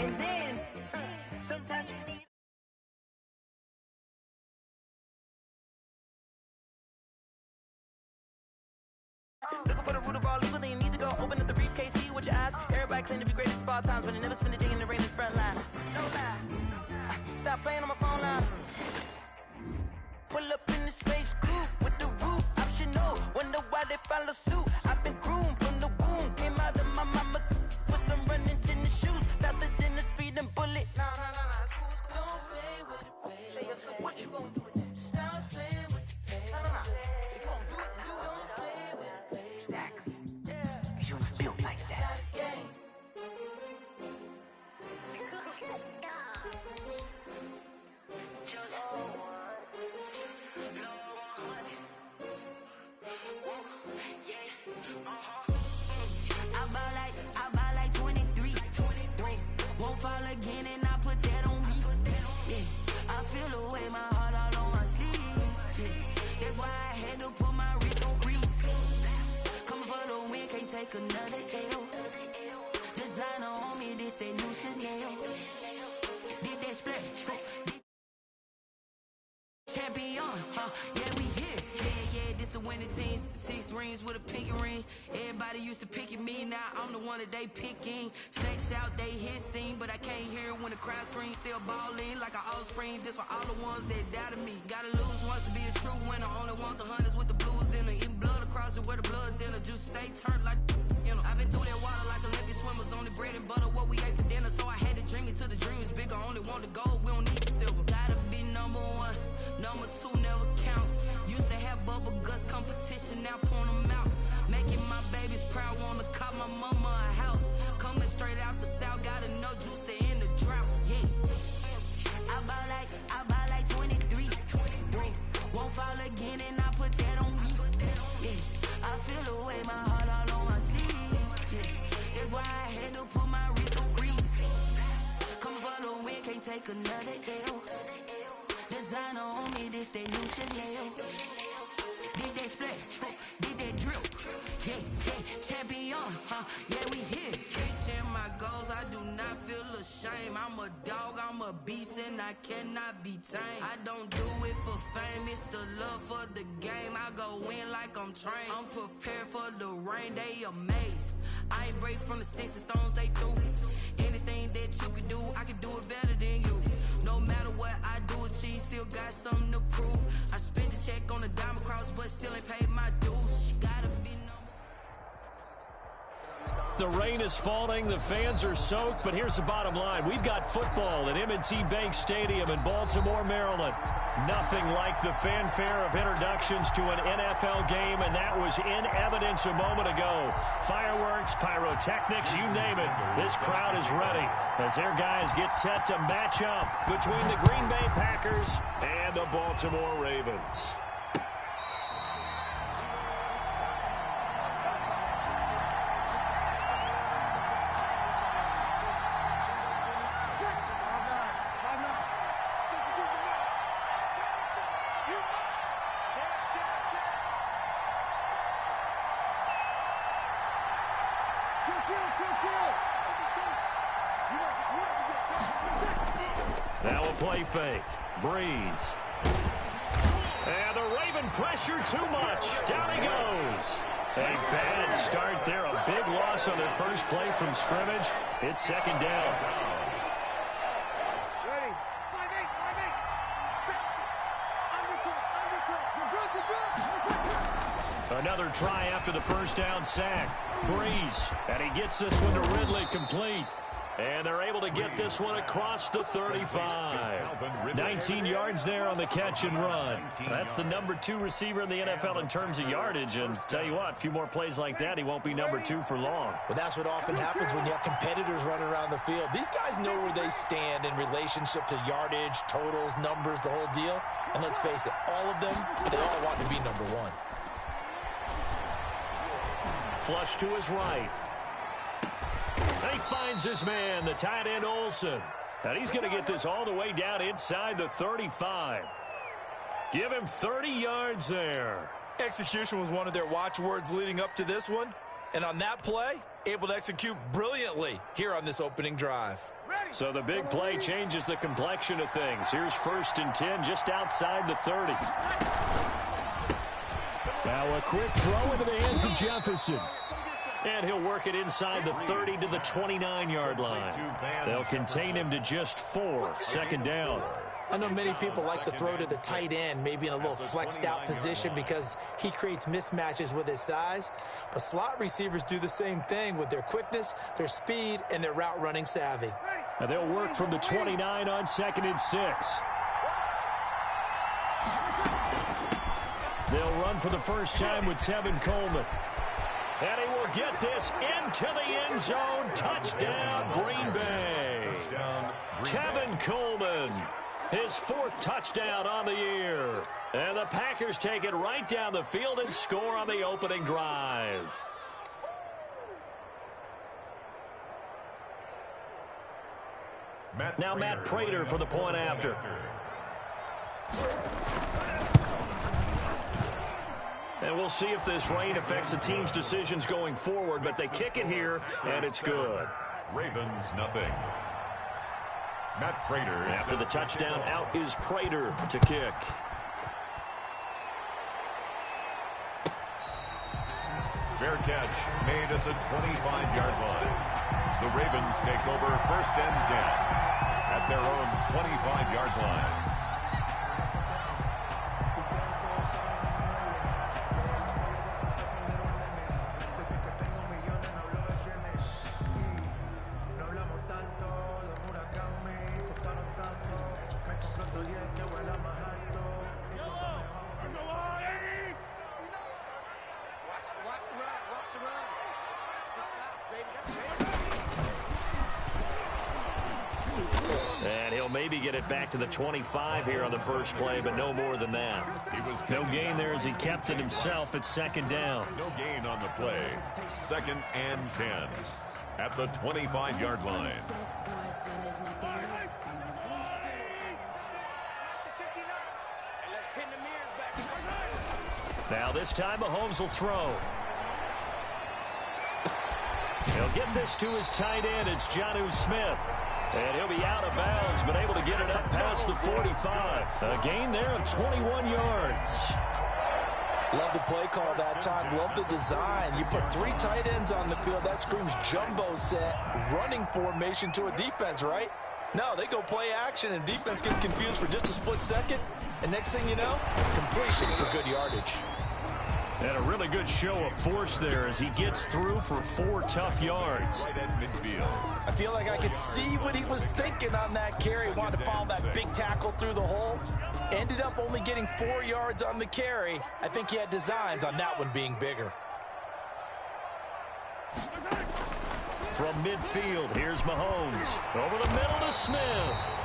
And then, sometimes you need. Looking for the root of all evil, then you need to go open up the briefcase, see with your eyes. Everybody claim to be greatest of all times, but they never spend a day in the rain in the front line. No lie. Stop playing on my phone line. Pull up in the space coupe with the roof optional. Wonder why they follow suit. I've been groomed from the womb. Came out of my mama with some running tennis shoes. Faster than the speeding bullet. Nah, it's cool, it's cool. Don't play with it, baby. Say so what you gonna do with it? Stop playing with it, baby. Nah. If you gonna do it, then don't play with it, baby. Exactly. Yeah. Cause you ain't built like that. I buy like 23. Won't fall again and I put that on me. Yeah, I feel the way, my heart all on my sleeve. Yeah, that's why I had to put my wrist on freeze. Coming for the win, can't take another L. Designer on me, this that new Chanel. Did that splash, champion, yeah, we here. Yeah, this the winning team. 6 rings with a pinky ring. Everybody used to pick at me, now I'm the one that they picking. Snakes out, they hit scene, but I can't hear it when the crowd screams. Still balling like an offspring. This for all the ones that doubted me. Gotta lose once to be a true winner. Only want the hunters with the blues in it. Eating blood across it where the blood dinner. Juice stay turned like, you know. I've been through that water like Olympic swimmers. Only bread and butter, what we ate for dinner. So I had to dream it till the dream is bigger. Only want the gold, we don't need the silver. Gotta be number 1. Number 2 never count. Used to have bubble guts competition, now point them out. Making my babies proud, wanna cop my mama a house. Coming straight out the south, gotta know juice to end the drought. Yeah, I buy like 23. Won't fall again and I put that on me. Yeah, I feel the way, my heart all on my sleeve. Yeah, that's why I had to put my wrist on freeze. Coming for the win, can't take another L. Designer on me, this that new Chanel. Did that splash, did that drip. Yeah, champion, yeah, we here. Reaching my goals, I do not feel ashamed. I'm a dog, I'm a beast, and I cannot be tamed. I don't do it for fame, it's the love for the game. I go in like I'm trained. I'm prepared for the rain, they amazed. I ain't break from the sticks and stones they threw. Anything that you can do, I can do it better than you. No matter what I do, achieve, still got something to prove. I spent the check on the diamond cross, but still ain't paid my dues. Gotta be The rain is falling, the fans are soaked, but here's the bottom line. We've got football at M&T Bank Stadium in Baltimore, Maryland. Nothing like the fanfare of introductions to an NFL game, and that was in evidence a moment ago. Fireworks, pyrotechnics, you name it. This crowd is ready as their guys get set to match up between the Green Bay Packers and the Baltimore Ravens. Now a play fake. Breeze. And the Raven pressure too much. Down he goes. A bad start there. A big loss on their first play from scrimmage. It's second down. Another try after the first down sack. Breeze. And he gets this one to Ridley complete. And they're able to get this one across the 35. 19 yards there on the catch and run. That's the number 2 receiver in the NFL in terms of yardage. And tell you what, a few more plays like that, he won't be number 2 for long. Well, that's what often happens when you have competitors running around the field. These guys know where they stand in relationship to yardage, totals, numbers, the whole deal. And let's face it, all of them, they all want to be number 1. Flush to his right. And he finds his man, the tight end Olsen. And he's going to get this all the way down inside the 35. Give him 30 yards there. Execution was one of their watchwords leading up to this one. And on that play, able to execute brilliantly here on this opening drive. So the big play changes the complexion of things. Here's 1st and 10 just outside the 30. Now a quick throw into the hands of Jefferson. And he'll work it inside the 30 to the 29-yard line. They'll contain him to just 4. 2nd down. I know many people like to throw to the tight end, maybe in a little flexed out position because he creates mismatches with his size. But slot receivers do the same thing with their quickness, their speed, and their route running savvy. And they'll work from the 29 on 2nd and 6. They'll run for the first time with Tevin Coleman. And he will get this into the end zone. Touchdown, Green Bay. Tevin Coleman, his 4th touchdown on the year. And the Packers take it right down the field and score on the opening drive. Now Matt Prater for the point after. And we'll see if this rain affects the team's decisions going forward, but they kick it here, and it's good. Ravens, nothing. Matt Prater. After the touchdown, out is Prater to kick. Fair catch made at the 25-yard line. The Ravens take over 1st and 10 at their own 25-yard line. Maybe get it back to the 25 here on the first play, but no more than that. No gain there as he kept it himself at 2nd down. No gain on the play. 2nd and 10 at the 25-yard line. Now this time Mahomes will throw. He'll get this to his tight end. It's Jonnu Smith. And he'll be out of bounds, but able to get it up past the 45. A gain there of 21 yards. Love the play call that time. Love the design. You put 3 tight ends on the field. That screams jumbo set, running formation to a defense, right? No, they go play action, and defense gets confused for just a split second. And next thing you know, completion for good yardage. And a really good show of force there as he gets through for 4 tough yards. Right at midfield. I feel like I could see what he was thinking on that carry. Wanted to follow that big tackle through the hole. Ended up only getting 4 yards on the carry. I think he had designs on that one being bigger. From midfield, here's Mahomes. Over the middle to Smith.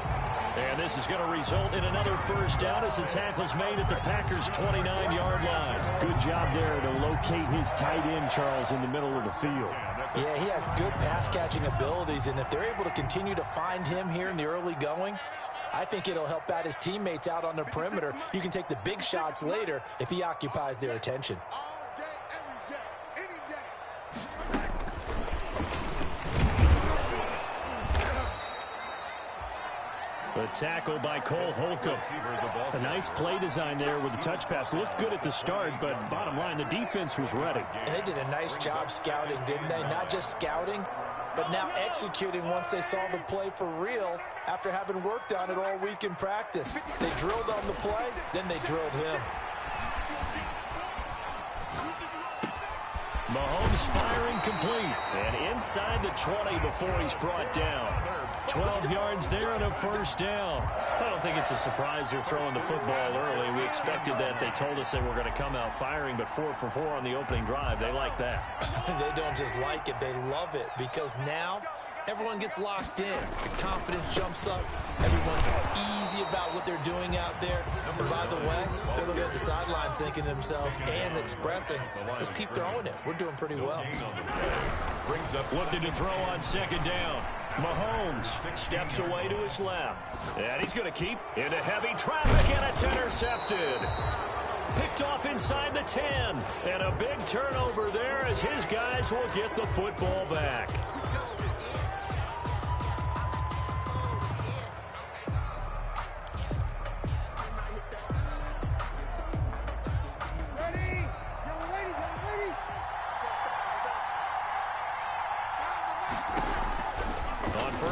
And this is going to result in another first down as the tackle's made at the Packers' 29-yard line. Good job there to locate his tight end, Charles, in the middle of the field. Yeah, he has good pass-catching abilities, and if they're able to continue to find him here in the early going, I think it'll help out his teammates out on the perimeter. You can take the big shots later if he occupies their attention. The tackle by Cole Holcomb. A nice play design there with the touch pass. Looked good at the start, but bottom line, the defense was ready. And they did a nice job scouting, didn't they? Not just scouting, but now executing once they saw the play for real after having worked on it all week in practice. They drilled on the play, then they drilled him. Mahomes firing complete. And inside the 20 before he's brought down. 12 yards there and a first down. I don't think it's a surprise they're throwing the football early. We expected that. They told us they were going to come out firing, but 4 for 4 on the opening drive. They like that. They don't just like it, they love it, because now everyone gets locked in. The confidence jumps up. Everyone's easy about what they're doing out there. And by the way, they're looking at the sideline thinking to themselves and expressing, let's keep throwing it. We're doing pretty well. Looking to throw on second down. Mahomes steps away to his left. And he's going to keep into heavy traffic, and it's intercepted. Picked off inside the 10. And a big turnover there as his guys will get the football back.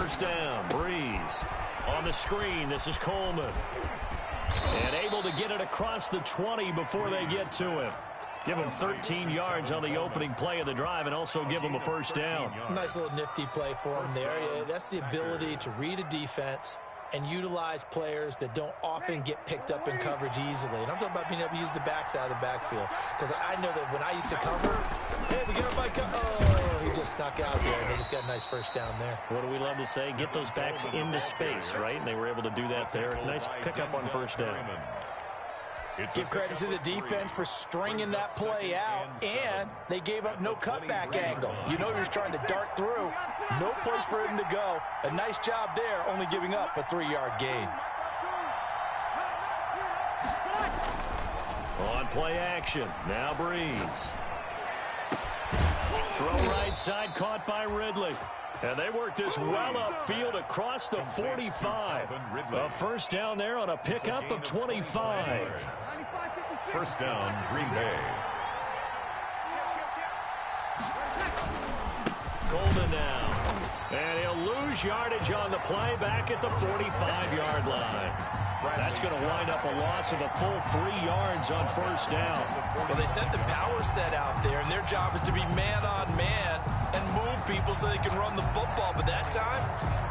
first down. Breeze on the screen. This is Coleman. And able to get it across the 20 before they get to him. Give him 13 yards on the opening play of the drive and also give him a first down. Nice little nifty play for him there. Yeah, that's the ability to read a defense and utilize players that don't often get picked up in coverage easily. And I'm talking about being able to use the backs out of the backfield. Because I know that when I used to cover, hey, we get up by oh, he just snuck out there, and they just got a nice first down there. What do we love to say? Get those backs into space, right? And they were able to do that there. Nice pickup on first down. Give credit to the defense for stringing that play out, and they gave up no cutback angle. You know you're trying to dart through. No place for him to go. A nice job there, only giving up a 3-yard gain. On play action, now Breeze. Throw right side, caught by Ridley. And they work this well upfield across the 45. A first down there on a pickup of 25. First down, Green Bay. Coleman now. And he'll lose yardage on the play back at the 45-yard line. That's going to wind up a loss of a full 3 yards on first down. Well, they sent the power set out there, and their job is to be man-on-man and move people so they can run the football. But that time,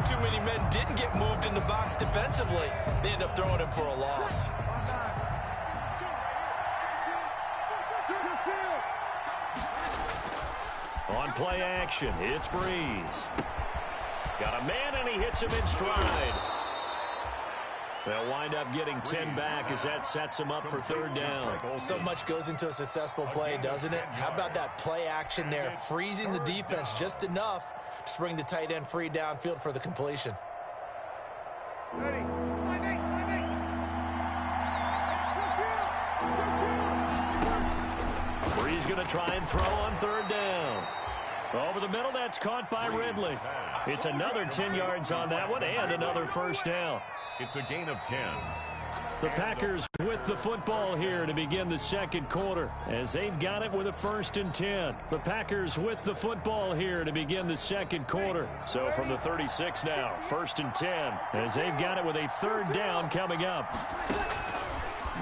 too many men didn't get moved in the box defensively. They end up throwing him for a loss. On play action, it's Breeze. Got a man, and he hits him in stride. They'll wind up getting 10 back as that sets them up for third down. So much goes into a successful play, doesn't it? How about that play action there, freezing the defense just enough to bring the tight end free downfield for the completion. Breeze going to try and throw on third down. Over the middle, that's caught by Ridley. It's another 10 yards on that one and another first down. It's a gain of 10. The Packers with the football here to begin the second quarter as they've got it with a 1st and 10. The Packers with the football here to begin the second quarter. So from the 36 now, 1st and 10 as they've got it with a third down coming up.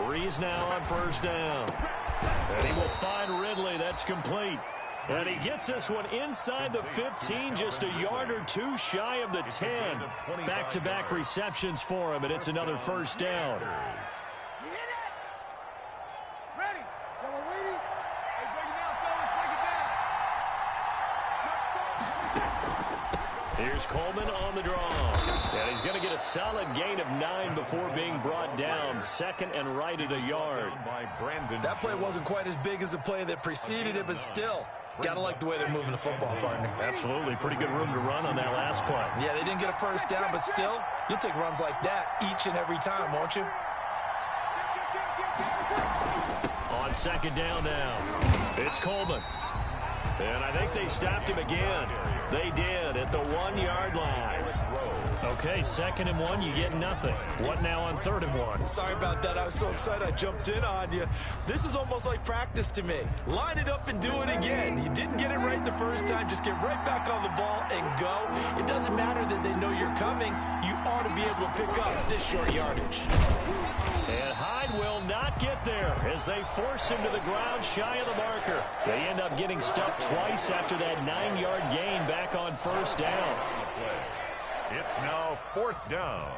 Breeze now on first down. And he will find Ridley. That's complete. And he gets this one inside the 15, just a yard or two shy of the 10. Back-to-back receptions for him, and it's another first down. Here's Coleman on the draw. And he's going to get a solid gain of 9 before being brought down. 2nd and right at a yard. That play wasn't quite as big as the play that preceded it, but still. Gotta like the way they're moving the football, partner. Absolutely. Pretty good room to run on that last play. Yeah, they didn't get a first down, but still, you'll take runs like that each and every time, won't you? On 2nd down now, it's Coleman. And I think they stopped him again. They did at the 1-yard line. Okay, 2nd and 1, you get nothing. What now on 3rd and 1? Sorry about that. I was so excited I jumped in on you. This is almost like practice to me. Line it up and do it again. You didn't get it right the first time. Just get right back on the ball and go. It doesn't matter that they know you're coming. You ought to be able to pick up this short yardage. And Hyde will not get there as they force him to the ground shy of the marker. They end up getting stuffed twice after that 9-yard gain back on first down. It's now 4th down.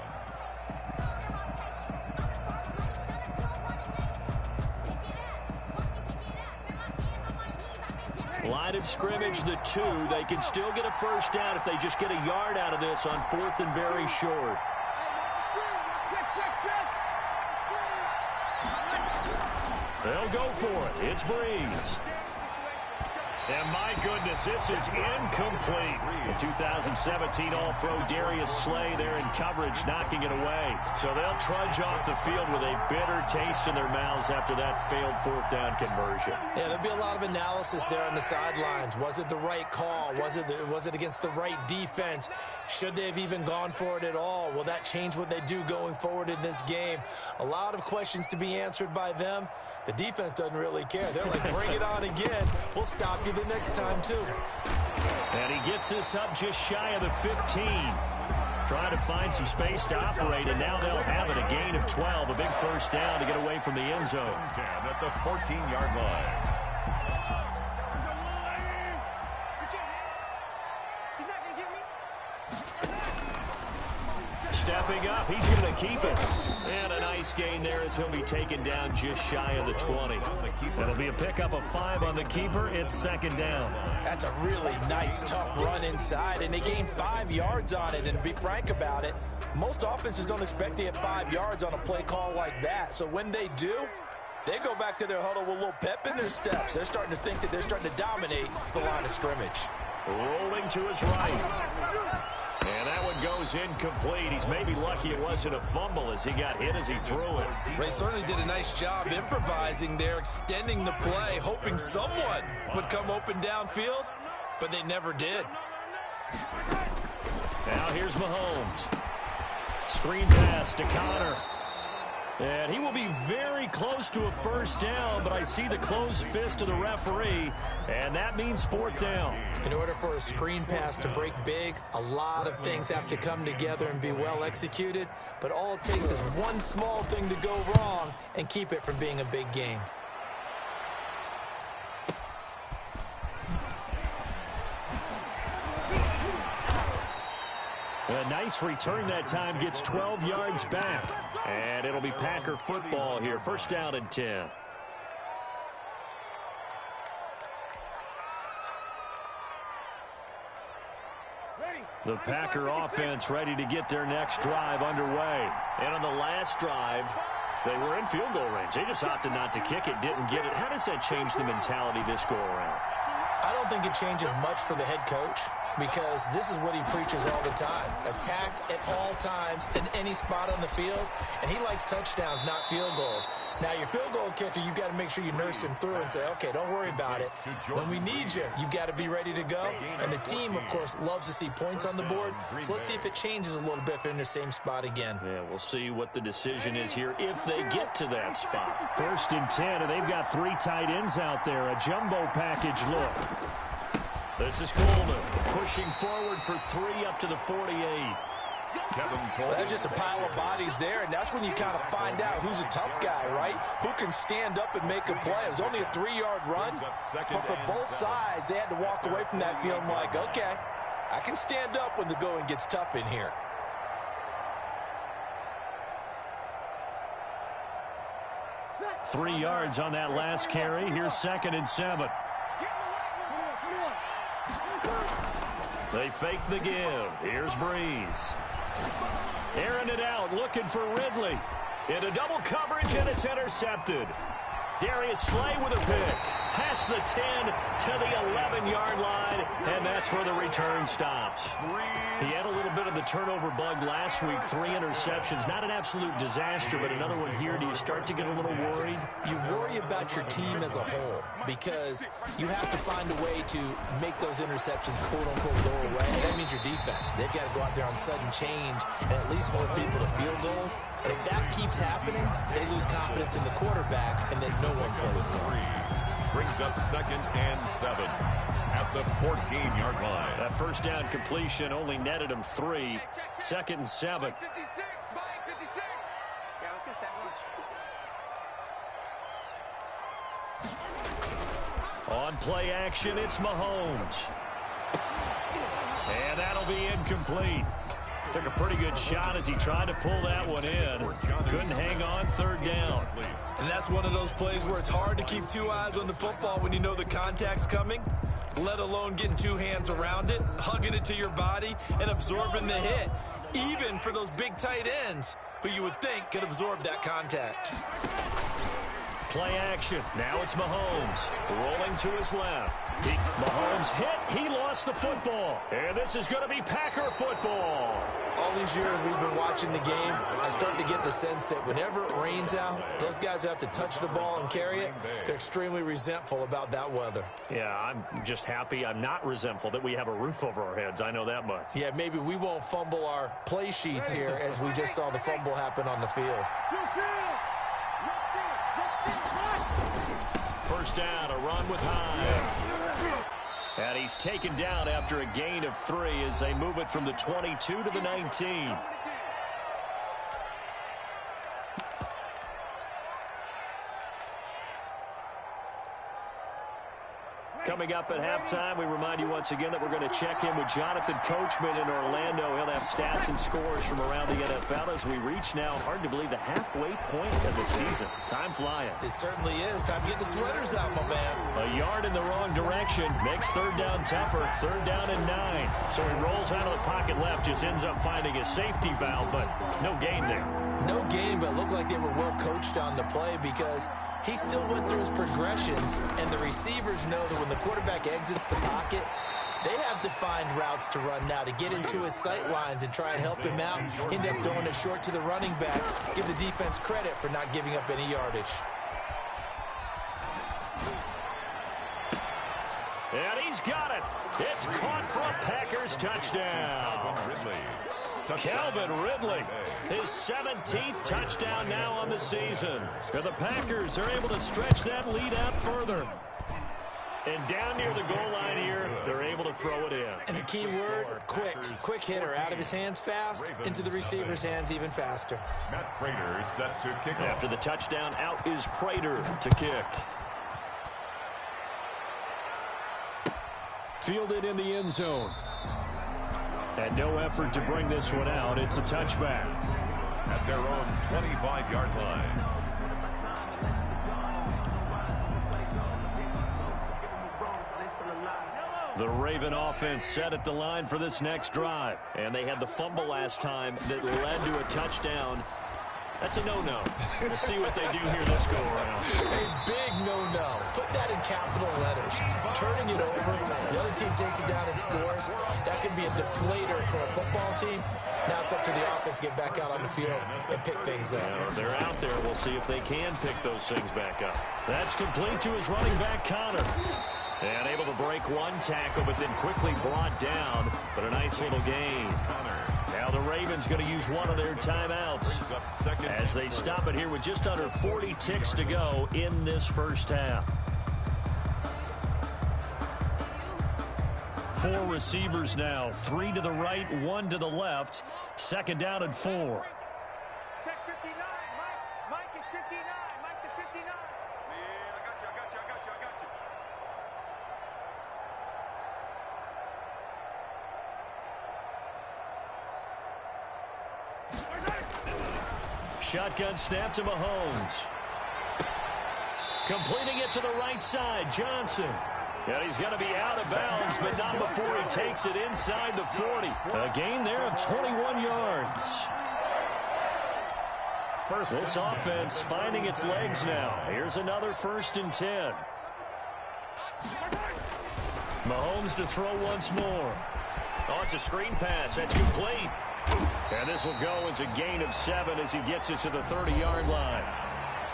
Line of scrimmage, the 2. They can still get a first down if they just get a yard out of this on 4th and very short. They'll go for it. It's Breeze. And my goodness, this is incomplete. The 2017 All-Pro Darius Slay there in coverage, knocking it away. So they'll trudge off the field with a bitter taste in their mouths after that failed 4th down conversion. Yeah, there'll be a lot of analysis there on the sidelines. Was it the right call? Was it against the right defense? Should they have even gone for it at all? Will that change what they do going forward in this game? A lot of questions to be answered by them. The defense doesn't really care. They're like, bring it on again. We'll stop you the next time, too. And he gets this up just shy of the 15. Trying to find some space to operate, and now they'll have it. A gain of 12, a big first down to get away from the end zone. 10 at the 14-yard line. Stepping up, he's going to keep it. And a nice gain there as he'll be taken down just shy of the 20. It'll be a pickup of 5 on the keeper. It's second down. That's a really nice, tough run inside, and they gained 5 yards on it. And to be frank about it, most offenses don't expect to get 5 yards on a play call like that. So when they do, they go back to their huddle with a little pep in their steps. They're starting to think that they're starting to dominate the line of scrimmage. Rolling to his right. And that one goes incomplete. He's maybe lucky it wasn't a fumble as he got hit as he threw it. They certainly did a nice job improvising there, extending the play, hoping someone would come open downfield, but they never did. Now here's Mahomes. Screen pass to Connor. And he will be very close to a first down, but I see the closed fist of the referee, and that means fourth down. In order for a screen pass to break big, a lot of things have to come together and be well executed, but all it takes is one small thing to go wrong and keep it from being a big game. A nice return that time, gets 12 yards back. And it'll be Packer football here. First down and 10. The Packer offense ready to get their next drive underway. And on the last drive, they were in field goal range. They just opted not to kick it, didn't get it. How does that change the mentality this go around? I don't think it changes much for the head coach, because this is what he preaches all the time. Attack at all times in any spot on the field, and he likes touchdowns, not field goals. Now, your field goal kicker, you've got to make sure you nurse him through and say, okay, don't worry about it. When we need you, you've got to be ready to go. And the team, of course, loves to see points on the board, so let's see if it changes a little bit if they're in the same spot again. Yeah, we'll see what the decision is here if they get to that spot. First and 10, and they've got 3 tight ends out there. A jumbo package look. This is Coleman pushing forward for 3 up to the 48. Well, there's just a pile of bodies there, and that's when you kind of find out who's a tough guy, right? Who can stand up and make a play. It was only a 3-yard run, but for both sides, they had to walk away from that feeling like, okay, I can stand up when the going gets tough in here. Three yards on that last carry. Here's second and 7. They fake the give. Here's Breeze. Airing it out, looking for Ridley. Into double coverage, and it's intercepted. Darius Slay with a pick. Past the 10 to the 11-yard line, and that's where the return stops. He had a little bit of the turnover bug last week, 3 interceptions. Not an absolute disaster, but another one here. Do you start to get a little worried? You worry about your team as a whole, because you have to find a way to make those interceptions, quote-unquote, go away. That means your defense. They've got to go out there on sudden change and at least hold people to field goals. And if that keeps happening, they lose confidence in the quarterback, and then no one plays well. Brings up second and 7 at the 14-yard line. That first down completion only netted him 3. Second and 7. On play action, it's Mahomes. And that'll be incomplete. Took a pretty good shot as he tried to pull that one in. Couldn't hang on, third down. And that's one of those plays where it's hard to keep 2 eyes on the football when you know the contact's coming, let alone getting 2 hands around it, hugging it to your body, and absorbing the hit, even for those big tight ends who you would think could absorb that contact. Play action. Now it's Mahomes. Rolling to his left. Mahomes hit. He lost the football. And this is going to be Packer football. All these years we've been watching the game, I start to get the sense that whenever it rains out, those guys who have to touch the ball and carry it, they're extremely resentful about that weather. Yeah, I'm just happy I'm not resentful that we have a roof over our heads. I know that much. Yeah, maybe we won't fumble our play sheets here as we just saw the fumble happen on the field. First down, a run with Hyde. And he's taken down after a gain of 3 as they move it from the 22 to the 19. Coming up at halftime, we remind you once again that we're going to check in with Jonathan Coachman in Orlando. He'll have stats and scores from around the NFL as we reach now, hard to believe, the halfway point of the season. Time flying. It certainly is. Time to get the sweaters out, my man. A yard in the wrong direction makes third down tougher. Third down and 9. So he rolls out of the pocket left, just ends up finding a safety valve, but no gain there. No gain, but it looked like they were well coached on the play because he still went through his progressions, and the receivers know that when the quarterback exits the pocket, they have defined routes to run now to get into his sight lines and try and help him out. End up throwing it short to the running back. Give the defense credit for not giving up any yardage. And he's got it. It's caught for a Packers touchdown. Calvin Ridley, his 17th touchdown now on the season. And the Packers are able to stretch that lead out further. And down near the goal line here, they're able to throw it in. And the key word, quick. Quick hitter. Out of his hands fast, into the receiver's hands even faster. Matt Prater set to kick off. After the touchdown, out is Prater to kick. Fielded in the end zone. And no effort to bring this one out. It's a touchback. At their own 25-yard line. The Raven offense set at the line for this next drive. And they had the fumble last time that led to a touchdown. That's a no-no. We'll see what they do here this go-around. A big no-no. Put that in capital letters. Turning it over, the other team takes it down and scores. That could be a deflator for a football team. Now it's up to the offense to get back out on the field and pick things up. Well, if they're out there, we'll see if they can pick those things back up. That's complete to his running back, Connor. And able to break one tackle, but then quickly brought down. But a nice little gain. Now the Ravens going to use one of their timeouts as they stop it here with just under 40 ticks to go in this first half. 4 receivers now, 3 to the right, 1 to the left. Second down and 4. Check 59, Mike. Mike is 59. Mike is 59. Man, I got you. Shotgun snap to Mahomes. Completing it to the right side, Johnson. And he's going to be out of bounds, but not before he takes it inside the 40. A gain there of 21 yards. This offense finding its legs now. Here's another 1st and 10. Mahomes to throw once more. Oh, it's a screen pass. That's complete. And this will go as a gain of 7 as he gets it to the 30-yard line.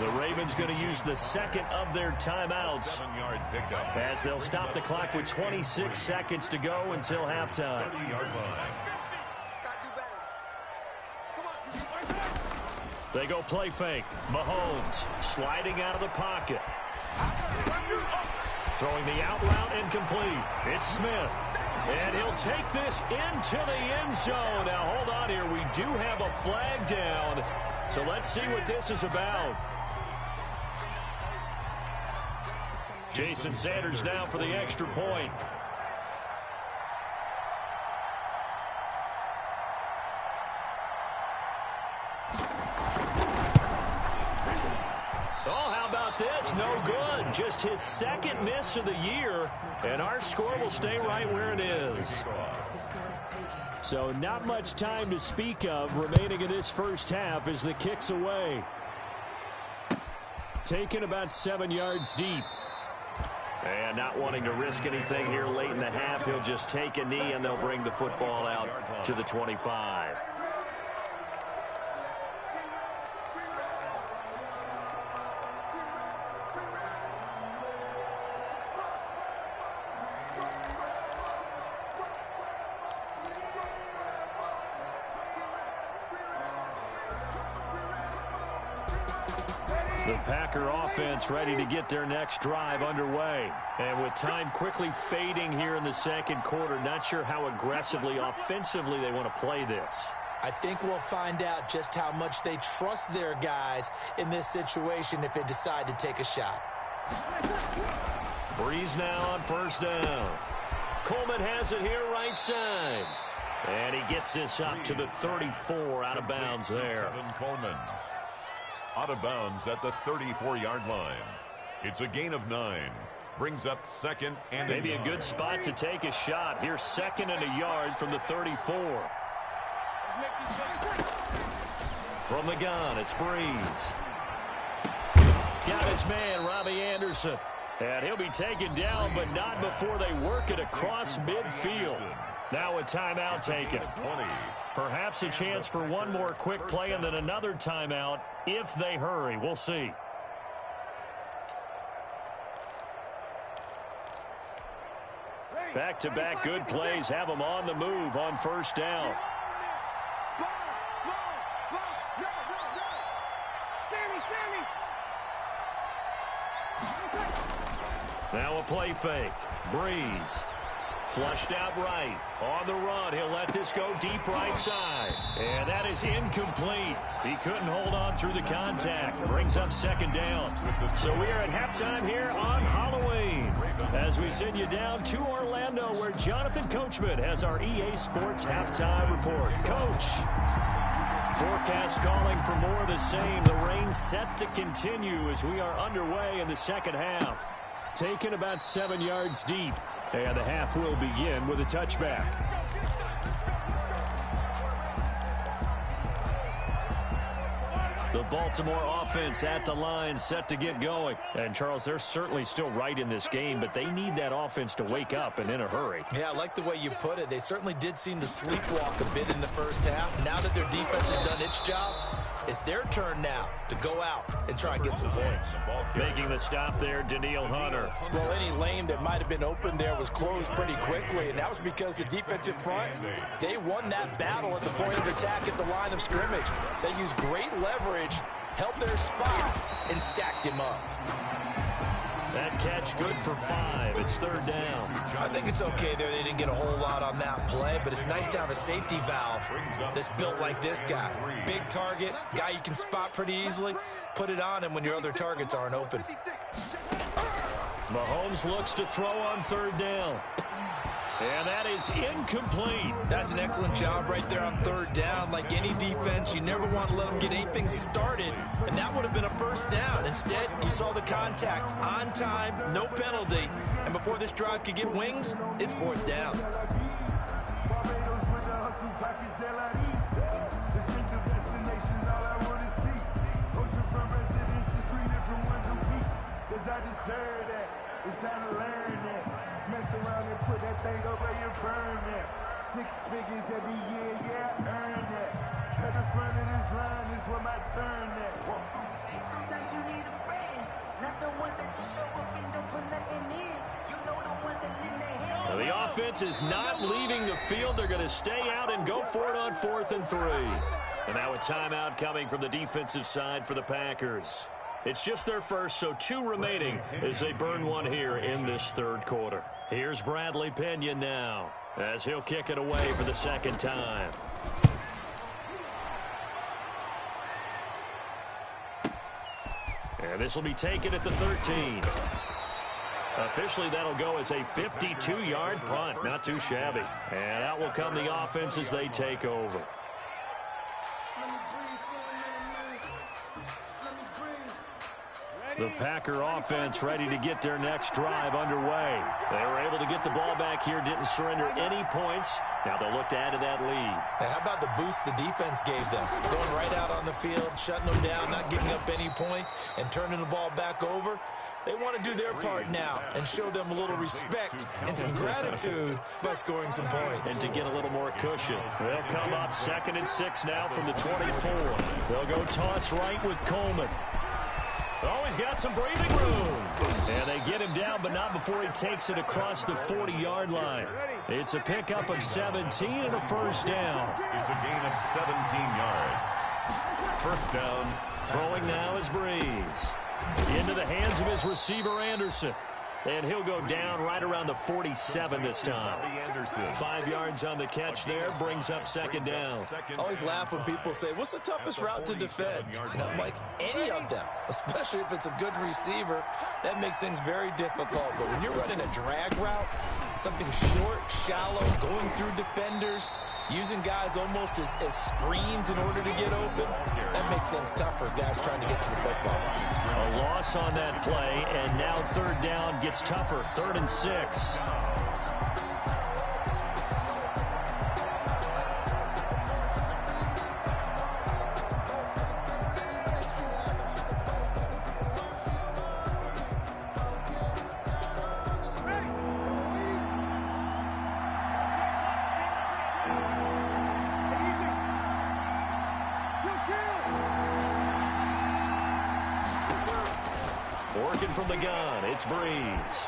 The Ravens going to use the second of their timeouts 7-yard pickup. as they'll stop the clock with 26 seconds to go until halftime. 30-yard line. They go play fake. Mahomes sliding out of the pocket. Throwing the out route incomplete. It's Smith. And he'll take this into the end zone. Now, hold on here. We do have a flag down. So let's see what this is about. Jason Sanders now for the extra point. Oh, how about this? No good. Just his second miss of the year, and our score will stay right where it is. So not much time to speak of remaining in this first half as the kick's away. Taken about 7 yards deep. And not wanting to risk anything here late in the half, he'll just take a knee and they'll bring the football out to the 25. Ready? The Packer offense ready to get their next drive underway. And with time quickly fading here in the second quarter, not sure how aggressively, offensively they want to play this. I think we'll find out just how much they trust their guys in this situation if they decide to take a shot. Breeze now on first down. Coleman has it here right side. And he gets this up to the 34 out of bounds there. Coleman out of bounds at the 34-yard line. It's a gain of 9. Brings up second and maybe a good spot to take a shot. Here's second and a yard from the 34. From the gun, it's Breeze. Got his man, Robbie Anderson. And he'll be taken down, but not before they work it across midfield. Now a timeout taken. Perhaps a chance for one more quick play and then another timeout if they hurry. We'll see. Back-to-back good plays have them on the move on first down. Now a play fake. Breeze. Flushed out right. On the run. He'll let this go deep right side. And that is incomplete. He couldn't hold on through the contact. Brings up second down. So we are at halftime here on Halloween as we send you down to Orlando where Jonathan Coachman has our EA Sports halftime report. Coach. Forecast calling for more of the same. The rain set to continue as we are underway in the second half. Taken about 7 yards deep. And the half will begin with a touchback. The Baltimore offense at the line set to get going. And, Charles, they're certainly still right in this game, but they need that offense to wake up and in a hurry. Yeah, I like the way you put it. They certainly did seem to sleepwalk a bit in the first half. Now that their defense has done its job, it's their turn now to go out and try and get some points. Making the stop there, Danielle Hunter. Well, any lane that might have been open there was closed pretty quickly, and that was because the defensive front, they won that battle at the point of attack at the line of scrimmage. They used great leverage, held their spot, and stacked him up. That catch good for 5. It's third down. I think it's okay there. They didn't get a whole lot on that play, but it's nice to have a safety valve that's built like this guy. Big target, guy you can spot pretty easily. Put it on him when your other targets aren't open. Mahomes looks to throw on third down. And that is incomplete. That's an excellent job right there on third down. Like any defense, you never want to let them get anything started, and that would have been a first down. Instead, you saw the contact on time, no penalty, and before this drive could get wings, it's fourth down. It's time to learn that. Mess around and put that thing over your permit. 6 figures every year, yeah, earn that. At the front of this line is where my turn at. Sometimes you need a friend, not the ones that just show up and don't put nothing in. You know the ones that lend their hand. Now the offense is not leaving the field. They're going to stay out and go for it on 4th and 3. And now a timeout coming from the defensive side for the Packers. It's just their first, so 2 remaining as they burn one here in this third quarter. Here's Bradley Pinion now as he'll kick it away for the second time. And this will be taken at the 13. Officially, that'll go as a 52-yard punt. Not too shabby. And out will come the offense as they take over. The Packer offense ready to get their next drive underway. They were able to get the ball back here, didn't surrender any points. Now they'll look to add to that lead. How about the boost the defense gave them? Going right out on the field, shutting them down, not giving up any points, and turning the ball back over. They want to do their part now and show them a little respect and some gratitude by scoring some points. And to get a little more cushion. They'll come up 2nd and 6 now from the 24. They'll go toss right with Coleman. Oh, he's got some breathing room. And they get him down, but not before he takes it across the 40-yard line. It's a pickup of 17 and a first down. It's a gain of 17 yards. First down, Throwing now is Breeze. Into the hands of his receiver, Anderson. And he'll go down right around the 47 this time. 5 yards on the catch there, brings up second down. I always laugh when people say, what's the toughest route to defend? And I'm like, any of them, especially if it's a good receiver. That makes things very difficult. But when you're running a drag route, something short, shallow, going through defenders, using guys almost as screens in order to get open, that makes things tough for guys trying to get to the football. A loss on that play, and now third down gets tougher. 3rd and 6. Working from the gun, it's Breeze.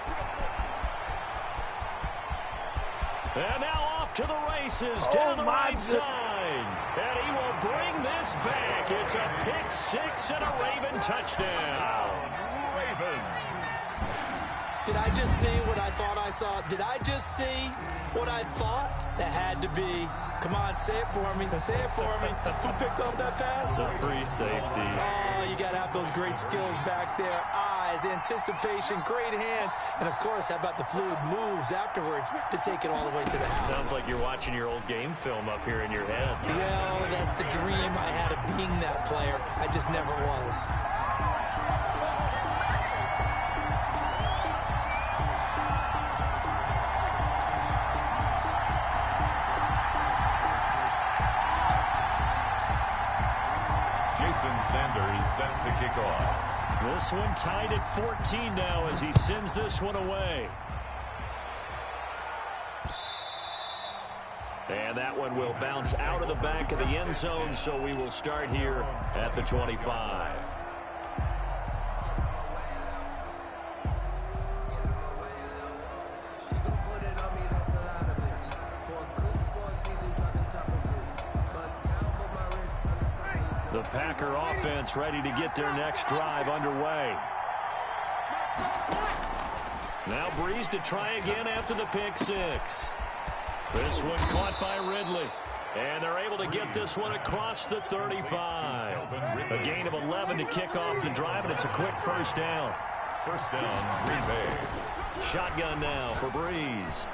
And now off to the races, down the right side. And he will bring this back. It's a pick 6 and a Raven touchdown. Ravens. Did I just see what I thought I saw? Did I just see what I thought? That had to be. Come on, say it for me. Say it for me. Who picked up that pass? The free safety. Oh, you got to have those great skills back there. Eyes, anticipation, great hands. And, of course, how about the fluid moves afterwards to take it all the way to the house? Sounds like you're watching your old game film up here in your head. Yeah, that's the dream I had of being that player. I just never was. Sanders set to kick off. This one tied at 14 now as he sends this one away. And that one will bounce out of the back of the end zone, so we will start here at the 25. The Packer offense ready to get their next drive underway. Now Breeze to try again after the pick 6. This one caught by Ridley. And they're able to get this one across the 35. A gain of 11 to kick off the drive, and it's a quick first down. First down, Green Bay. Shotgun now for Breeze.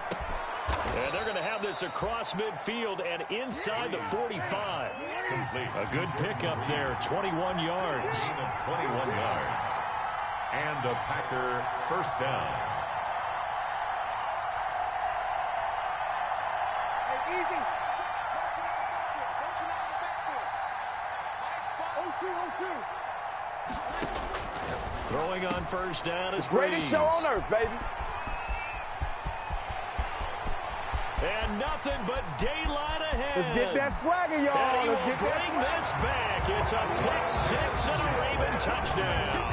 And they're going to have this across midfield and inside the 45. Complete. A good pickup there, 21 yards. 21 yards. And a Packer first down. Hey, easy. Throwing on first down is Greatest Breeze. show on earth, baby. And nothing but daylight ahead. Let's get that swagger, y'all. And he Let's will get bring this back. It's a pick 6 and a Raven touchdown.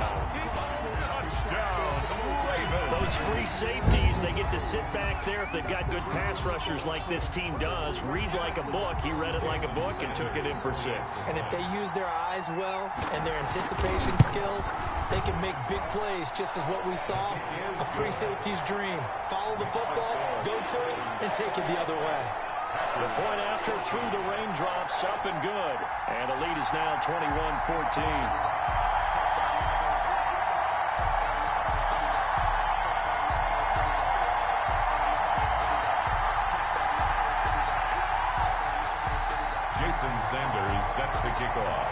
Touchdown, Ravens. Those free safeties, they get to sit back there if they've got good pass rushers like this team does. Read like a book. He read it like a book and took it in for 6. And if they use their eyes well and their anticipation skills, they can make big plays, just as what we saw. A free safety's dream. Follow the football, go to it, and take it the other way. The point after through the raindrops, up and good. And the lead is now 21-14. Sanders set to kick off.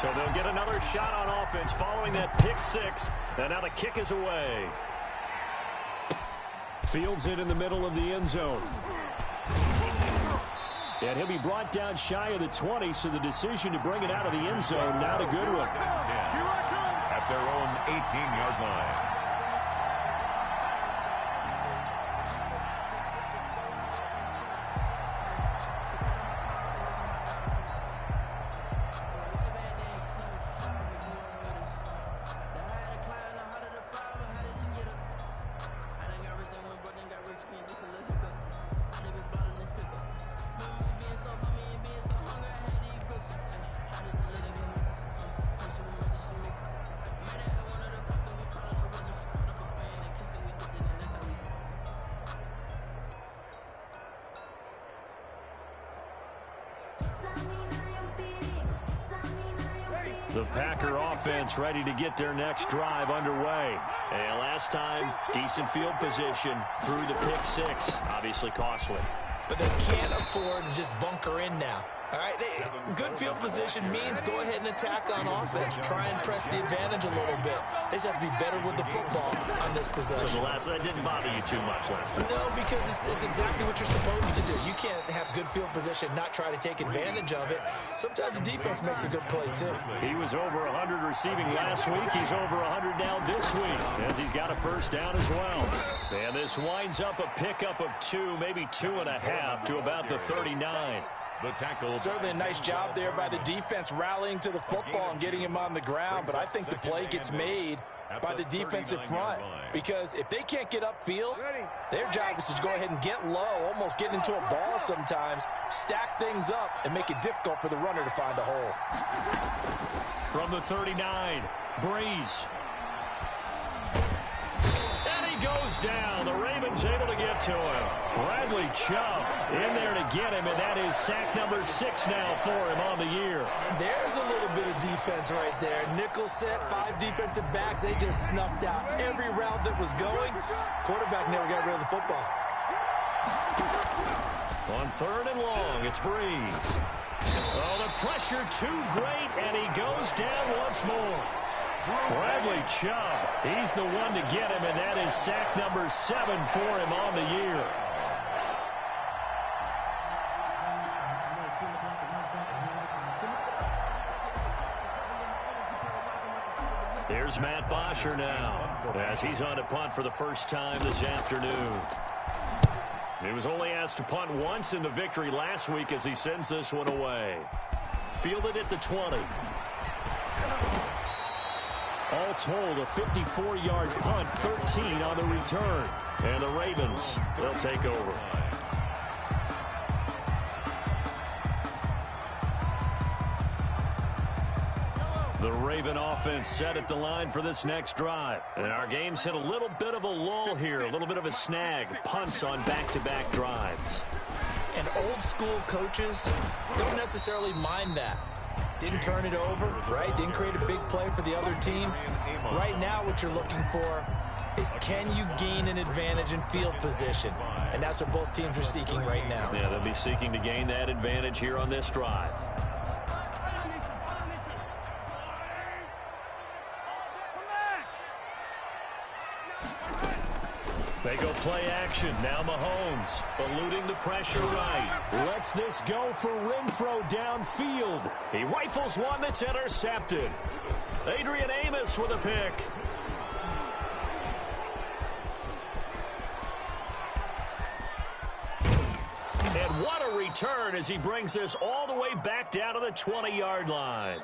So they'll get another shot on offense following that pick 6. And now the kick is away. Fields it in the middle of the end zone. And he'll be brought down shy of the 20, so the decision to bring it out of the end zone, not a good one. At their own 18-yard line. The Packer offense ready to get their next drive underway. And last time, decent field position through the pick six. Obviously costly. But they can't afford to just bunker in now. All right, good field position means go ahead and attack on offense. Try and press the advantage a little bit. They just have to be better with the football on this possession. So that didn't bother you too much last time? No, because it's exactly what you're supposed to do. You can't have good field position, not try to take advantage of it. Sometimes the defense makes a good play, too. He was over 100 receiving last week. He's over 100 now this week, as he's got a first down as well. And this winds up a pickup of 2, maybe 2.5 to about the 39. The tackle. Certainly a nice job there by the defense rallying to the football and getting him on the ground, but I think the play gets made by the defensive front, because if they can't get upfield, their job is to go ahead and get low, almost get into a ball sometimes, stack things up, and make it difficult for the runner to find a hole. From the 39, Breeze. And he goes down. The Ravens able to get to him. Bradley Chubb in there to get him, and that is sack number 6 now for him on the year. There's a little bit of defense right there. Nickel set, 5 defensive backs. They just snuffed out every route that was going. Quarterback never got rid of the football. On 3rd and long, it's Breeze. Oh, the pressure too great, and he goes down once more. Bradley Chubb, he's the one to get him, and that is sack number 7 for him on the year. Here's Matt Bosher now, as he's on to punt for the first time this afternoon. He was only asked to punt once in the victory last week as he sends this one away. Fielded at the 20. All told, a 54-yard punt, 13 on the return. And the Ravens, they'll take over. The Raven offense set at the line for this next drive. And our game's hit a little bit of a lull here, a little bit of a snag. Punts on back-to-back drives. And old-school coaches don't necessarily mind that. Didn't turn it over, right? Didn't create a big play for the other team. Right now what you're looking for is, can you gain an advantage in field position? And that's what both teams are seeking right now. Yeah, they'll be seeking to gain that advantage here on this drive. They go play action. Now Mahomes eluding the pressure right. Lets this go for Renfro downfield. He rifles one that's intercepted. Adrian Amos with a pick. And what a return as he brings this all the way back down to the 20-yard line.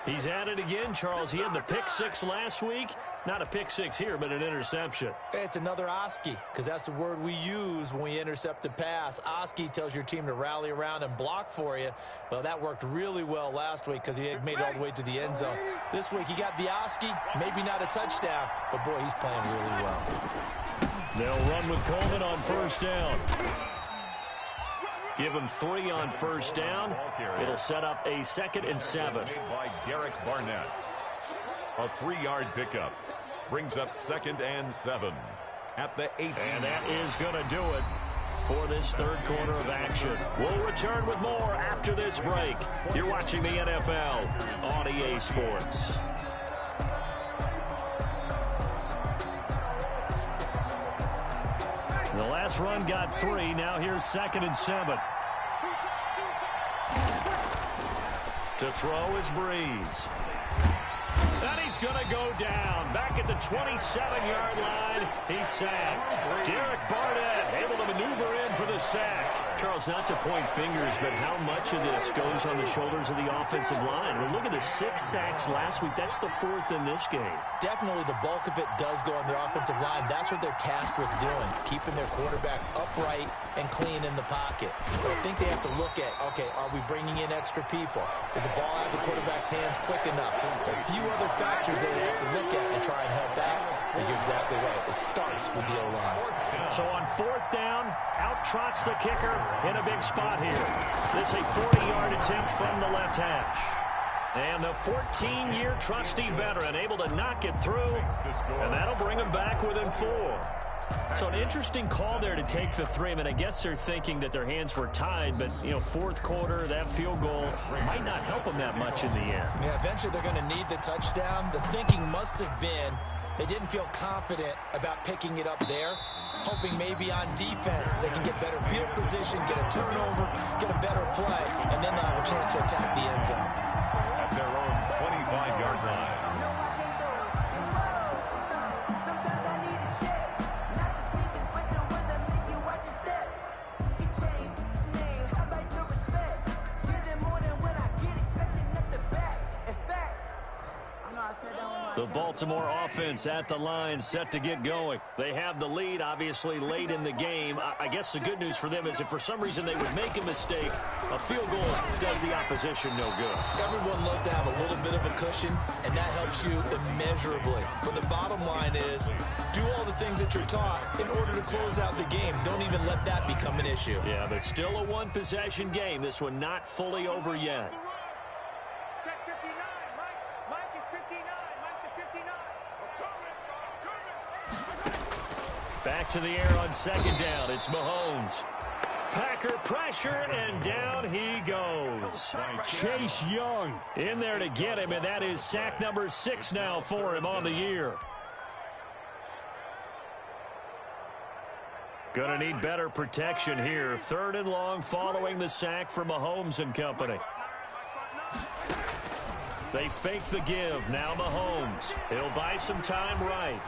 He's at it again, Charles. He had the pick 6 last week. Not a pick 6 here, but an interception. It's another Oski, because that's the word we use when we intercept a pass. Oski tells your team to rally around and block for you. Well, that worked really well last week because he had made it all the way to the end zone. This week he got the Oski, maybe not a touchdown, but boy, he's playing really well. They'll run with Coleman on first down. Give him 3 on first down. It'll set up a 2nd and 7. By Derek Barnett. A 3-yard pickup. Brings up 2nd and 7 at the 18. And that is going to do it for this third quarter of action. We'll return with more after this break. You're watching the NFL on EA Sports. The last run got 3. Now here's 2nd and 7. To throw is Breeze. And he's going to go down. Back at the 27-yard line. He's sacked. Derek Barnett able to maneuver in for the sack. Charles, not to point fingers, but how much of this goes on the shoulders of the offensive line? Well, look at the 6 sacks last week. That's the 4th in this game. Definitely the bulk of it does go on the offensive line. That's what they're tasked with doing, keeping their quarterback upright and clean in the pocket. But I think they have to look at, okay, are we bringing in extra people? Is the ball out of the quarterback's hands quick enough? A few other factors they have to look at and try and help out. But you're exactly right. It starts with the O-line. So on 4th down, out trots the kicker in a big spot here. This is a 40-yard attempt from the left hash. And the 14-year trusty veteran able to knock it through, and that'll bring him back within 4. So an interesting call there to take the 3. I mean, I guess they're thinking that their hands were tied, but, you know, fourth quarter, that field goal might not help them that much in the end. Yeah, eventually they're going to need the touchdown. The thinking must have been they didn't feel confident about picking it up there, hoping maybe on defense they can get better field position, get a turnover, get a better play, and then they'll have a chance to attack the end zone. At their own 25-yard line. The Baltimore offense at the line, set to get going. They have the lead, obviously, late in the game. I guess the good news for them is if for some reason they would make a mistake, a field goal does the opposition no good. Everyone loves to have a little bit of a cushion, and that helps you immeasurably. But the bottom line is, do all the things that you're taught in order to close out the game. Don't even let that become an issue. Yeah, but still a one-possession game. This one not fully over yet. Check 59. Mike is 59. Mike the 59. Back to the air on second down. It's Mahomes. Packer pressure, and down he goes. Chase Young In there to get him, and that is sack number 6 now for him on the year. Gonna need better protection here. 3rd and long following the sack from Mahomes and company. They fake the give. Now Mahomes. He'll buy some time right.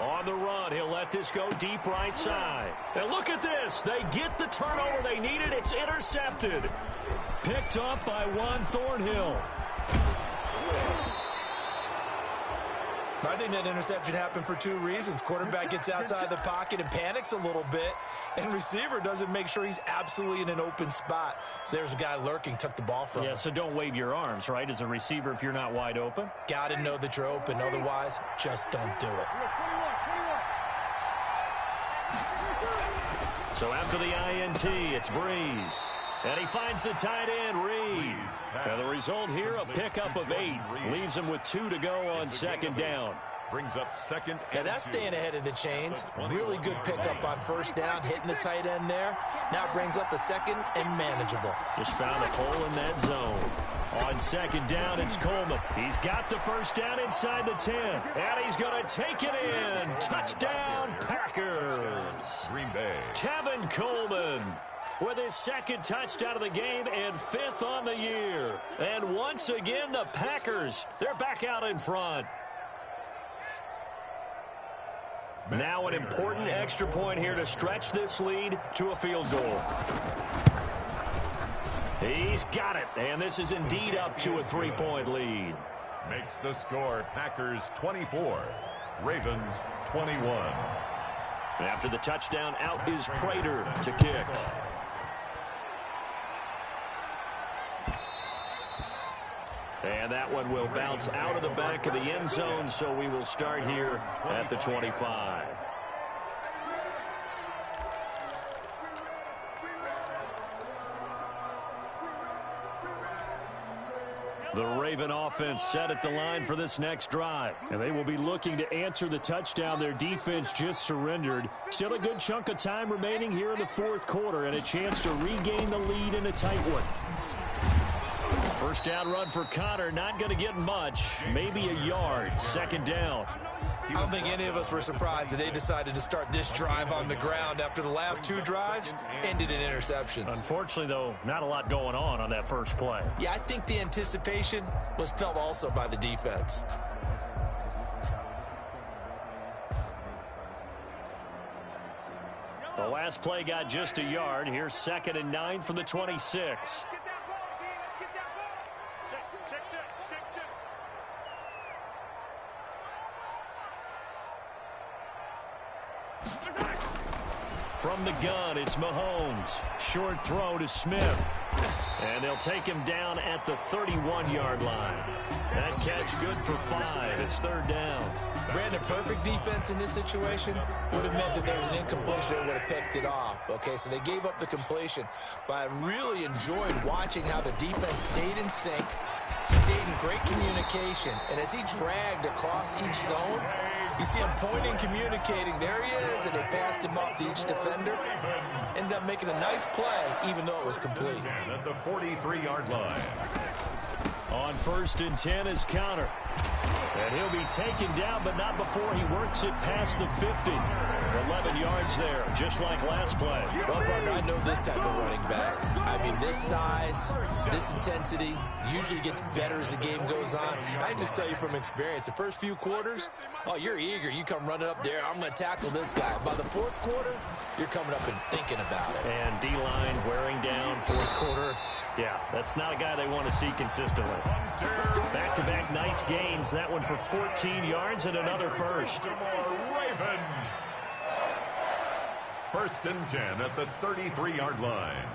On the run, he'll let this go deep right side. And look at this. They get the turnover they needed. It's intercepted. Picked up by Juan Thornhill. I think that interception happened for 2 reasons. Quarterback gets outside the pocket and panics a little bit, and receiver doesn't make sure he's absolutely in an open spot. So there's a guy lurking, took the ball from him. Yeah, so don't wave your arms, right, as a receiver if you're not wide open. Got to know that you're open. Otherwise, just don't do it. So after the INT, it's Breeze. And he finds the tight end, Reed. And the result here, a pickup of 8. Leaves him with 2 to go on second down. Brings up second. Now that's staying ahead of the chains. Really good pickup on first down, hitting the tight end there. Now brings up a second and manageable. Just found a hole in that zone. On second down, it's Coleman. He's got the first down inside the 10. And he's going to take it in. Touchdown, Packers. Green Bay. Tevin Coleman with his 2nd touchdown of the game and 5th on the year. And once again, the Packers, they're back out in front. Now an important extra point here to stretch this lead to a field goal. He's got it, and this is indeed up to a 3-point lead. Makes the score Packers 24, Ravens 21. After the touchdown, out is Prater to kick. And that one will bounce out of the back of the end zone, so we will start here at the 25. The Raven offense set at the line for this next drive. And they will be looking to answer the touchdown their defense just surrendered. Still a good chunk of time remaining here in the 4th quarter and a chance to regain the lead in a tight one. First down run for Connor, not going to get much, maybe a yard. Second down. I don't think any of us were surprised that they decided to start this drive on the ground after the last 2 drives ended in interceptions. Unfortunately, though, not a lot going on that first play. Yeah, I think the anticipation was felt also by the defense. The last play got just a yard. Here's 2nd and 9 from the 26. From the gun, it's Mahomes. Short throw to Smith. And they'll take him down at the 31-yard line. That catch good for 5. It's 3rd down. Brandon, perfect defense in this situation would have meant that there was an incompletion that would have picked it off. Okay, so they gave up the completion. But I really enjoyed watching how the defense stayed in sync, Stayed in great communication, and as he dragged across each zone, you see him pointing, communicating. There he is, and they passed him off to each defender. Ended up making a nice play, even though it was complete. At the 43-yard line. On 1st and 10 is Connor. And he'll be taken down, but not before he works it past the 50. 11 yards there, just like last play. Well, partner, I know this type of running back. I mean, this size, this intensity usually gets better as the game goes on. I can just tell you from experience, the first few quarters, oh, you're eager. You come running up there, I'm going to tackle this guy. By the 4th quarter, you're coming up and thinking about it. And D-line wearing down 4th quarter. Yeah, that's not a guy they want to see consistently. Back-to-back nice gains. That one for 14 yards and another first. Ravens. 1st and 10 at the 33-yard line.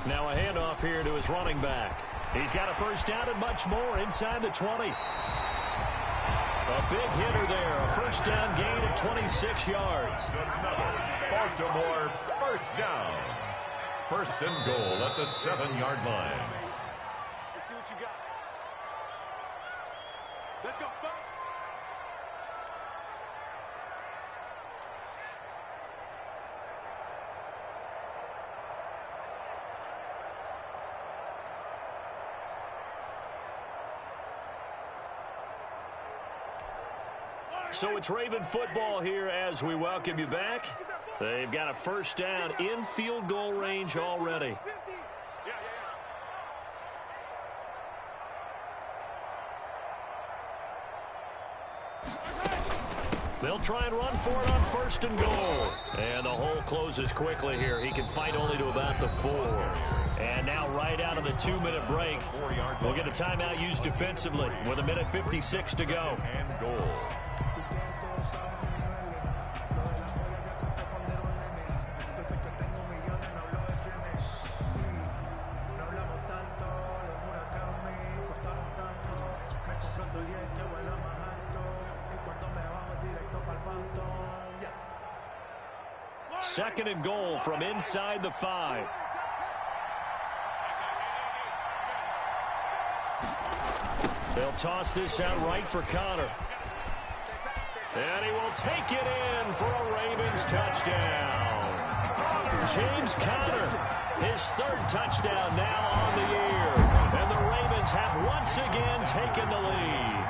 Now a handoff here to his running back. He's got a first down and much more inside the 20. A big hitter there. A first down gain of 26 yards. Another Baltimore first down. 1st and goal at the 7-yard line. Let's see what you got. Let's go, folks. So it's Raven football here as we welcome you back. They've got a first down in field goal range already. They'll try and run for it on 1st and goal. And the hole closes quickly here. He can fight only to about the 4. And now right out of the 2-minute break, we'll get a timeout used defensively with 1:56 to go. And goal. Second and goal from inside the 5. They'll toss this out right for Connor. And he will take it in for a Ravens touchdown. James Conner, his 3rd touchdown now on the year. And the Ravens have once again taken the lead.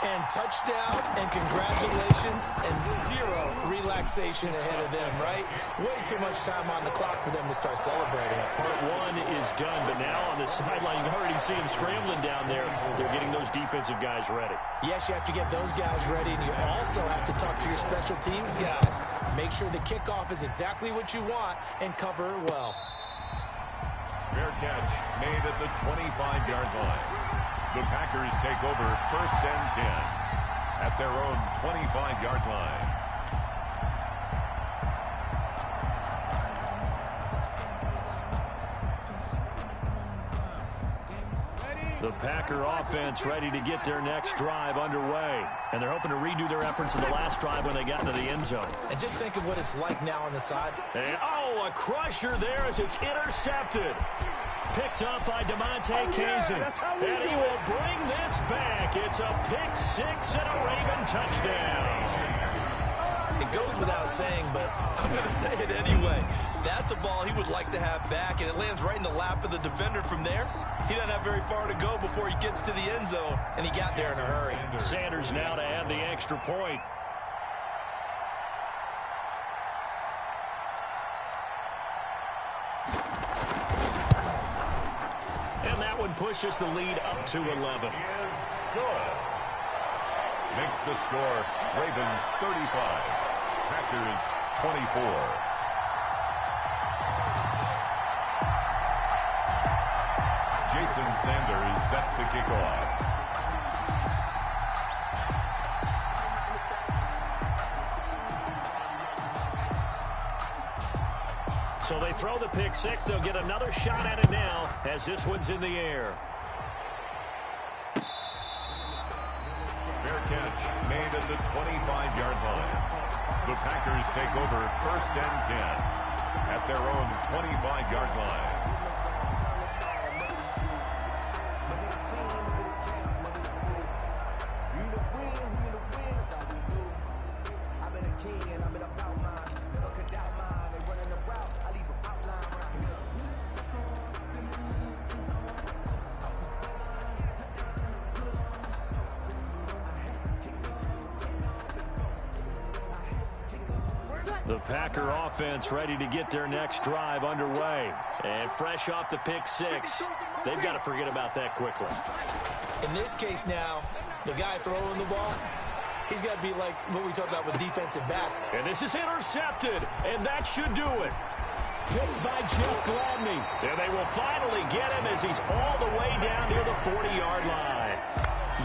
And touchdown, and congratulations, and 0 relaxation ahead of them, right? Way too much time on the clock for them to start celebrating. Part 1 is done, but now on the sideline, you can already see them scrambling down there. They're getting those defensive guys ready. Yes, you have to get those guys ready, and you also have to talk to your special teams guys. Make sure the kickoff is exactly what you want and cover it well. Fair catch made at the 25-yard line. The Packers take over 1st and 10 at their own 25-yard line. The Packer offense ready to get their next drive underway. And they're hoping to redo their efforts in the last drive when they got into the end zone. And just think of what it's like now on the side. And, a crusher there as it's intercepted. Picked up by DeMonte Kazin. And he will bring this back. It's a pick 6 and a Raven touchdown. It goes without saying, but I'm going to say it anyway. That's a ball he would like to have back, and it lands right in the lap of the defender from there. He doesn't have very far to go before he gets to the end zone, and he got there in a hurry. Sanders now to add the extra point. And that one pushes the lead up to 11. Is good. Makes the score Ravens 35, Packers 24. Jason Sanders set to kick off. So they throw the pick 6. They'll get another shot at it now as this one's in the air. made at the 25-yard line. The Packers take over 1st and 10 at their own 25-yard line. The Packer offense ready to get their next drive underway. And fresh off the pick six, they've got to forget about that quickly. In this case now, the guy throwing the ball, he's got to be like what we talked about with defensive backs. And this is intercepted, and that should do it. Picked by Jeff Gladney. And they will finally get him as he's all the way down near the 40-yard line.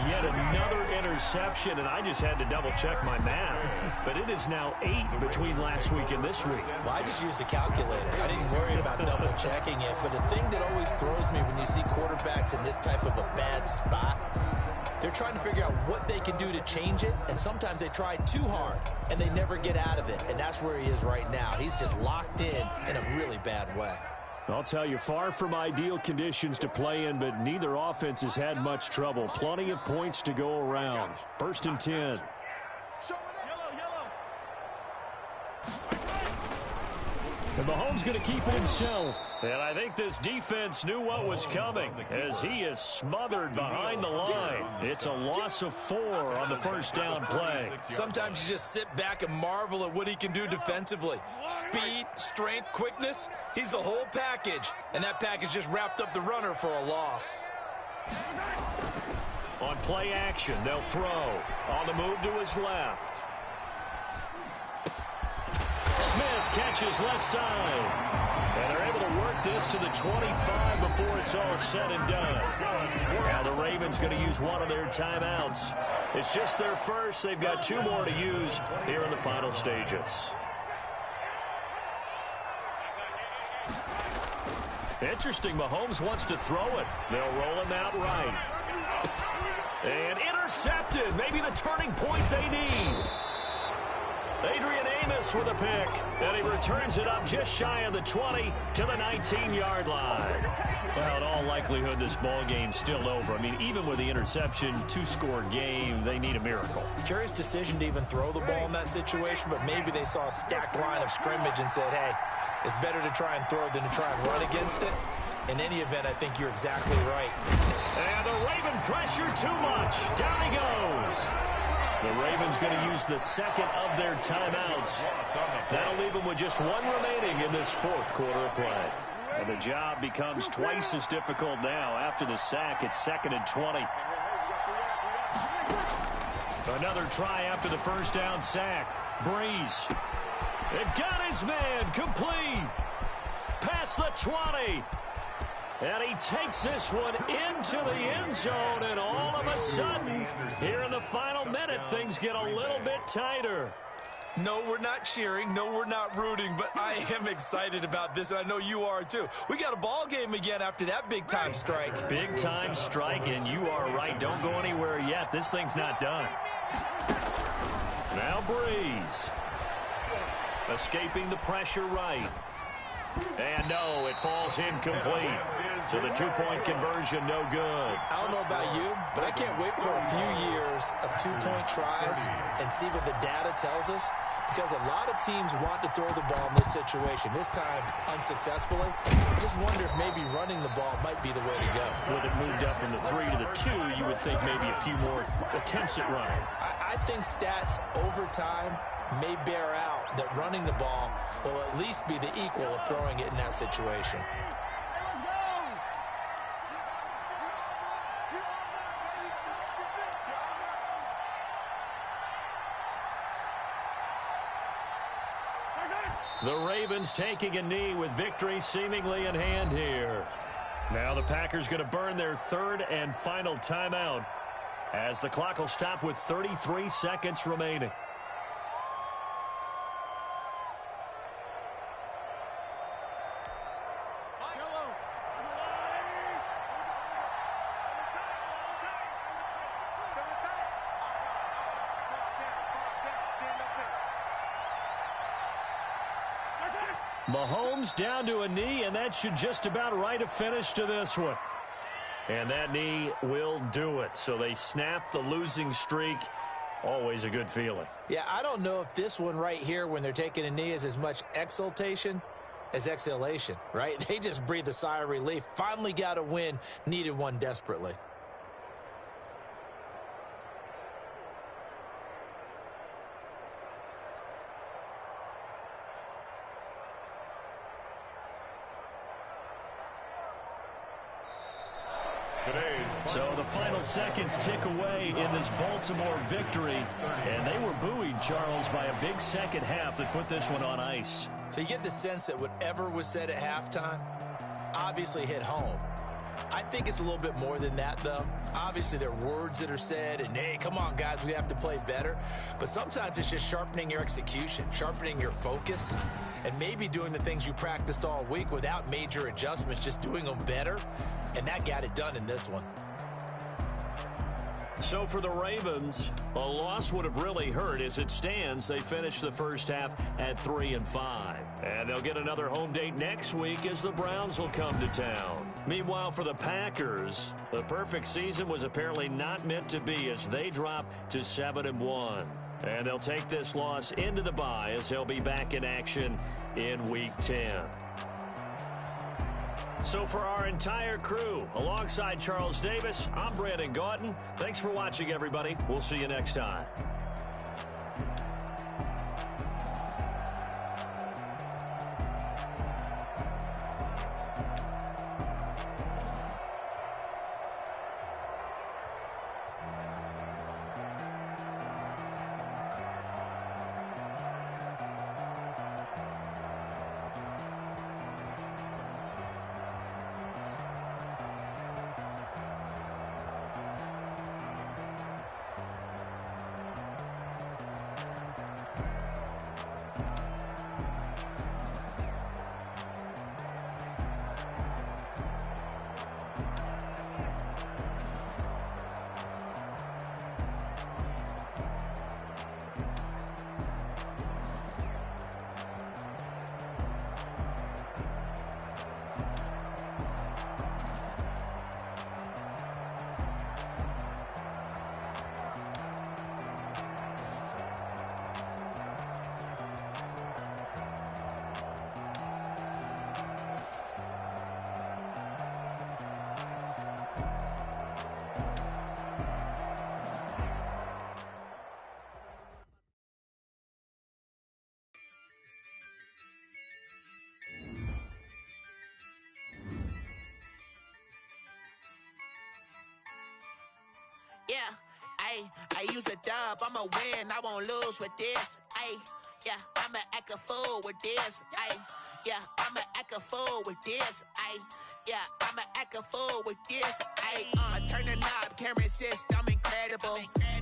Yet another interception, and I just had to double-check my math. But it is now 8 between last week and this week. Well, I just used a calculator. I didn't worry about double-checking it. But the thing that always throws me when you see quarterbacks in this type of a bad spot, they're trying to figure out what they can do to change it, and sometimes they try too hard, and they never get out of it. And that's where he is right now. He's just locked in a really bad way. I'll tell you, far from ideal conditions to play in, but neither offense has had much trouble. Plenty of points to go around. 1st and 10. And Mahomes going to keep it himself. And I think this defense knew what was coming as he is smothered behind the line. It's a loss of 4 on the first down play. Sometimes you just sit back and marvel at what he can do defensively. Speed, strength, quickness. He's the whole package. And that package just wrapped up the runner for a loss. On play action, they'll throw. On the move to his left. Smith catches left side. And they're able to work this to the 25 before it's all said and done. Now the Ravens going to use one of their timeouts. It's just their first. They've got 2 more to use here in the final stages. Interesting. Mahomes wants to throw it. They'll roll him out right. And intercepted. Maybe the turning point they need. Adrian Amos with a pick, and he returns it up just shy of the 20 to the 19-yard line. Well, in all likelihood, this ball game's still over. I mean, even with the interception, 2-score game, they need a miracle. Curious decision to even throw the ball in that situation, but maybe they saw a stacked line of scrimmage and said, hey, it's better to try and throw than to try and run against it. In any event, I think you're exactly right. And the Raven pressure too much. Down he goes. The Ravens going to use the second of their timeouts. That'll leave them with just 1 remaining in this 4th quarter of play. And the job becomes twice as difficult now. After the sack, it's 2nd and 20. Another try after the first down sack. Breeze. It got his man complete. Past the 20. And he takes this one into the end zone, and all of a sudden, here in the final minute, things get a little bit tighter. No, we're not cheering. No, we're not rooting, but I am excited about this, and I know you are too. We got a ball game again after that big-time strike. Big-time strike, and you are right. Don't go anywhere yet. This thing's not done. Now Breeze. Escaping the pressure right. And no, it falls incomplete. So the 2-point conversion, no good. I don't know about you, but I can't wait for a few years of 2-point tries and see what the data tells us, because a lot of teams want to throw the ball in this situation, this time unsuccessfully. I just wonder if maybe running the ball might be the way to go. With it moved up from the 3 to the 2, you would think maybe a few more attempts at running. I think stats over time may bear out that running the ball will at least be the equal of throwing it in that situation. The Ravens taking a knee with victory seemingly in hand here. Now the Packers going to burn their 3rd and final timeout as the clock will stop with 33 seconds remaining. Mahomes down to a knee, and that should just about write a finish to this one. And that knee will do it. So they snap the losing streak. Always a good feeling. Yeah, I don't know if this one right here when they're taking a knee is as much exultation as exhalation, right? They just breathe a sigh of relief. Finally got a win, needed one desperately. So the final seconds tick away in this Baltimore victory. And they were buoyed, Charles, by a big second half that put this one on ice. So you get the sense that whatever was said at halftime obviously hit home. I think it's a little bit more than that, though. Obviously, there are words that are said, and, hey, come on, guys, we have to play better. But sometimes it's just sharpening your execution, sharpening your focus, and maybe doing the things you practiced all week without major adjustments, just doing them better. And that got it done in this one. So for the Ravens, a loss would have really hurt. As it stands, they finished the first half at 3-5. And they'll get another home date next week as the Browns will come to town. Meanwhile, for the Packers, the perfect season was apparently not meant to be as they drop to 7-1. And they'll take this loss into the bye as they'll be back in action in Week 10. So for our entire crew, alongside Charles Davis, I'm Brandon Gaudin. Thanks for watching, everybody. We'll see you next time. Yeah, I use a dub, I'ma win, I won't lose with this. Yeah, I'ma act a fool with this. Yeah, I'ma act a fool with this. Yeah, I'ma act a fool with this. Turn the knob, camera assist, I'm incredible.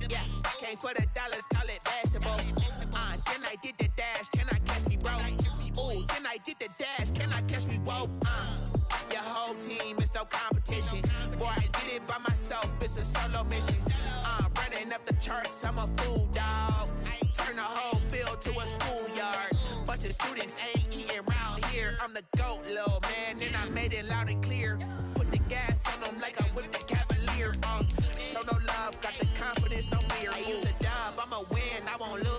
Yeah, came for the dollars, call it vegetable. Then I did the dash, can I catch me, bro? Ooh, then I did the dash, can I catch me, whoa? Your whole team is no competition. Boy, I did it by myself, it's a solo mission. Running up the charts, I'm a fool, dog. Turn the whole field to a schoolyard. Bunch of students ain't eating round here. I'm the GOAT, little man, and I made it loud and clear. Put the gas on them like I'm with the Cavalier. Show no love, got the confidence, no fear. I use a dub, I'ma win, I won't lose.